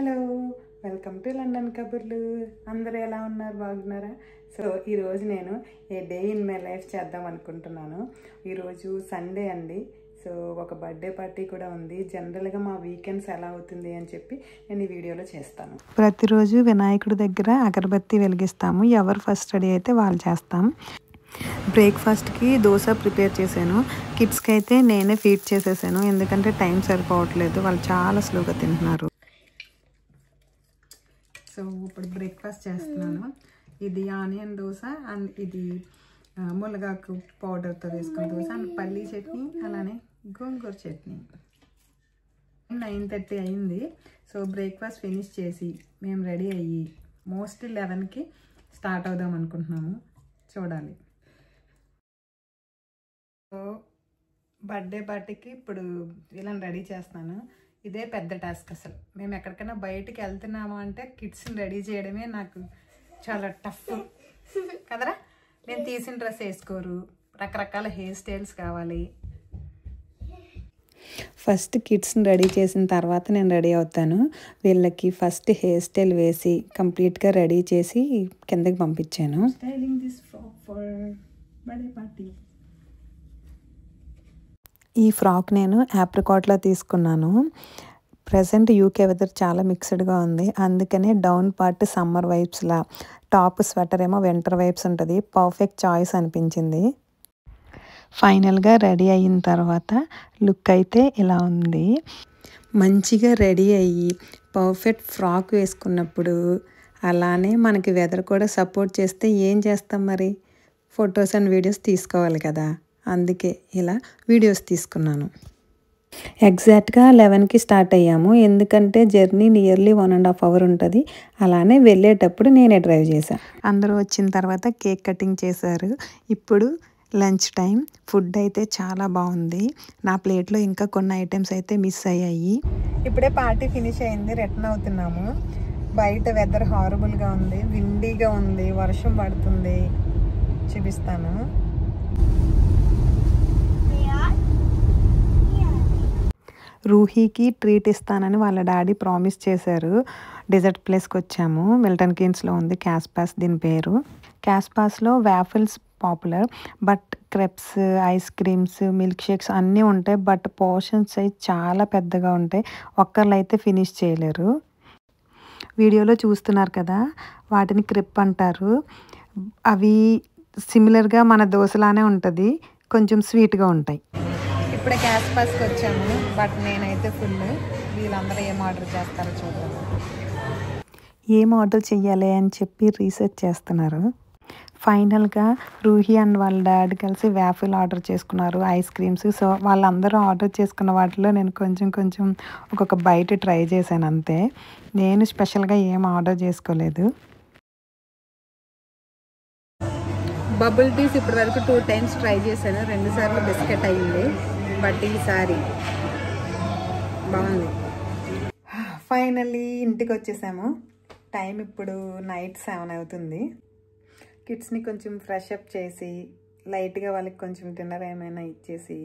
Hello, welcome to London కబుర్లు. అందరూ ఎలా ఉన్నారు? బాగున్నారా? సో ఈరోజు నేను ఏ డే ఇన్ మై లైఫ్ చేద్దాం అనుకుంటున్నాను. ఈరోజు సండే అండి. సో ఒక బర్త్డే పార్టీ కూడా ఉంది. జనరల్గా మా వీకెండ్స్ ఎలా అవుతుంది అని చెప్పి నేను ఈ వీడియోలో చేస్తాను. ప్రతిరోజు వినాయకుడి దగ్గర అగరబత్తి వెలిగిస్తాము. ఎవరు ఫస్ట్ రెడీ అయితే వాళ్ళు చేస్తాం. బ్రేక్ఫాస్ట్కి దోశ ప్రిపేర్ చేశాను. కిడ్స్కి అయితే నేనే ఫీడ్ చేసేసాను, ఎందుకంటే టైం సరిపోవట్లేదు, వాళ్ళు చాలా స్లోగా తింటున్నారు. సో ఇప్పుడు బ్రేక్ఫాస్ట్ చేస్తున్నాను. ఇది ఆనియన్ దోశ అండ్ ఇది మునగాకు పౌడర్తో వేసుకున్న దోశ అండ్ పల్లీ చట్నీ, అలానే గోంగూర చట్నీ. 9:30 అయింది. సో బ్రేక్ఫాస్ట్ ఫినిష్ చేసి మేము రెడీ అయ్యి మోస్ట్లీ 11కి స్టార్ట్ అవుదాం అనుకుంటున్నాము. చూడాలి. సో బర్త్డే పార్టీకి ఇప్పుడు వీళ్ళని రెడీ చేస్తున్నాను. ఇదే పెద్ద టాస్క్. అసలు మేము ఎక్కడికైనా బయటికి వెళ్తున్నాము అంటే కిడ్స్ని రెడీ చేయడమే నాకు చాలా టఫ్ కదరా. నేను తీసిన డ్రెస్ వేసుకోరు, రకరకాల హెయిర్ స్టైల్స్ కావాలి. ఫస్ట్ కిడ్స్ని రెడీ చేసిన తర్వాత నేను రెడీ అవుతాను. వీళ్ళకి ఫస్ట్ హెయిర్ స్టైల్ వేసి కంప్లీట్గా రెడీ చేసి కిందకి పంపించాను. Styling this frock for birthday party. ఈ ఫ్రాక్ నేను ఆప్రికాట్లో తీసుకున్నాను. ప్రజెంట్ యూకే వెదర్ చాలా మిక్స్డ్గా ఉంది, అందుకనే డౌన్ పార్ట్ సమ్మర్ వైబ్స్లా, టాప్ స్వెటర్ ఏమో వింటర్ వైబ్స్ ఉంటుంది. పర్ఫెక్ట్ చాయిస్ అనిపించింది. ఫైనల్గా రెడీ అయిన తర్వాత లుక్ అయితే ఇలా ఉంది. మంచిగా రెడీ అయ్యి పర్ఫెక్ట్ ఫ్రాక్ వేసుకున్నప్పుడు అలానే మనకి వెదర్ కూడా సపోర్ట్ చేస్తే ఏం చేస్తాం మరి, ఫొటోస్ అండ్ వీడియోస్ తీసుకోవాలి కదా. అందుకే ఇలా వీడియోస్ తీసుకున్నాను. ఎగ్జాక్ట్గా 11కి స్టార్ట్ అయ్యాము, ఎందుకంటే జర్నీ నియర్లీ 1.5 hours ఉంటుంది. అలానే వెళ్ళేటప్పుడు నేనే డ్రైవ్ చేశాను. అందరూ వచ్చిన తర్వాత కేక్ కటింగ్ చేశారు. ఇప్పుడు లంచ్ టైం. ఫుడ్ అయితే చాలా బాగుంది. నా ప్లేట్లో ఇంకా కొన్ని ఐటమ్స్ అయితే మిస్ అయ్యాయి. ఇప్పుడే పార్టీ ఫినిష్ అయింది, రిటర్న్ అవుతున్నాము. బయట వెదర్ హారబుల్గా ఉంది, విండీగా ఉంది, వర్షం పడుతుంది. చూపిస్తాను. రూహీకి ట్రీట్ ఇస్తానని వాళ్ళ డాడీ ప్రామిస్ చేశారు. డెజర్ట్ ప్లేస్కి వచ్చాము. మిల్టన్ కీన్స్లో ఉంది క్యాస్పాస్ దీని పేరు. క్యాస్పాస్లో waffles popular, but crepes, ice creams, milk shakes అన్నీ ఉంటాయి. బట్ పోర్షన్ సైజ్ చాలా పెద్దగా ఉంటాయి, ఒక్కళ్ళు అయితే ఫినిష్ చేయలేరు. వీడియోలో చూస్తున్నారు కదా, వాటిని క్రెప్ అంటారు. అవి సిమిలర్గా మన దోశలానే ఉంటుంది, కొంచెం స్వీట్గా ఉంటాయి. ఇప్పుడే క్యాస్పాస్కి వచ్చాము, బట్ నేనైతే ఫుల్. వీళ్ళందరూ ఏం ఆర్డర్ చేస్తారో చూద్దాం. ఏం ఆర్డర్ చెయ్యాలి అని చెప్పి రీసెర్చ్ చేస్తున్నారు. ఫైనల్గా రూహీ అండ్ వాళ్ళ డాడీ కలిసి వ్యాఫిల్ ఆర్డర్ చేసుకున్నారు, ఐస్ క్రీమ్స్. సో వాళ్ళందరూ ఆర్డర్ చేసుకున్న వాటిలో నేను కొంచెం ఒక్కొక్క బయట ట్రై చేశాను అంతే. నేను స్పెషల్గా ఏం ఆర్డర్ చేసుకోలేదు. బబుల్ టీస్ ఇప్పటి వరకు 2 times ట్రై చేశాను, 2 సార్లు బిస్కెట్ అయ్యింది, బట్ ఈసారి బాగుంది. ఫైనల్లీ ఇంటికి వచ్చేసాము. టైం ఇప్పుడు నైట్ 7 అవుతుంది. కిడ్స్ని కొంచెం ఫ్రెష్ అప్ చేసి లైట్గా వాళ్ళకి కొంచెం డిన్నర్ ఏమైనా ఇచ్చేసి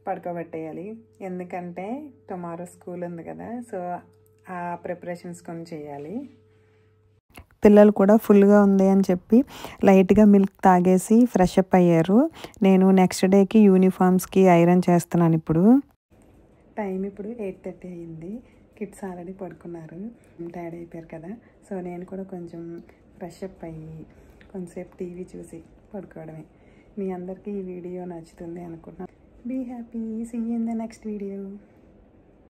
పడుకోబెట్టేయాలి, ఎందుకంటే టుమారో స్కూల్ ఉంది కదా. సో ఆ ప్రిపరేషన్స్ కొన్ని చేయాలి. పిల్లలు కూడా ఫుల్గా ఉంది అని చెప్పి లైట్గా మిల్క్ తాగేసి ఫ్రెష్ అప్ అయ్యారు. నేను నెక్స్ట్ డేకి యూనిఫామ్స్కి ఐరన్ చేస్తున్నాను. ఇప్పుడు టైం ఇప్పుడు 8:30 అయింది. కిడ్స్ ఆల్రెడీ పడుకున్నారు, టైర్డ్ అయిపోయారు కదా. సో నేను కూడా కొంచెం ఫ్రెష్ అప్ అయ్యి కొంచెంసేపు టీవీ చూసి పడుకోవడమే. మీ అందరికీ ఈ వీడియో నచ్చుతుంది అనుకుంటున్నాను. Be happy, see you in the next video.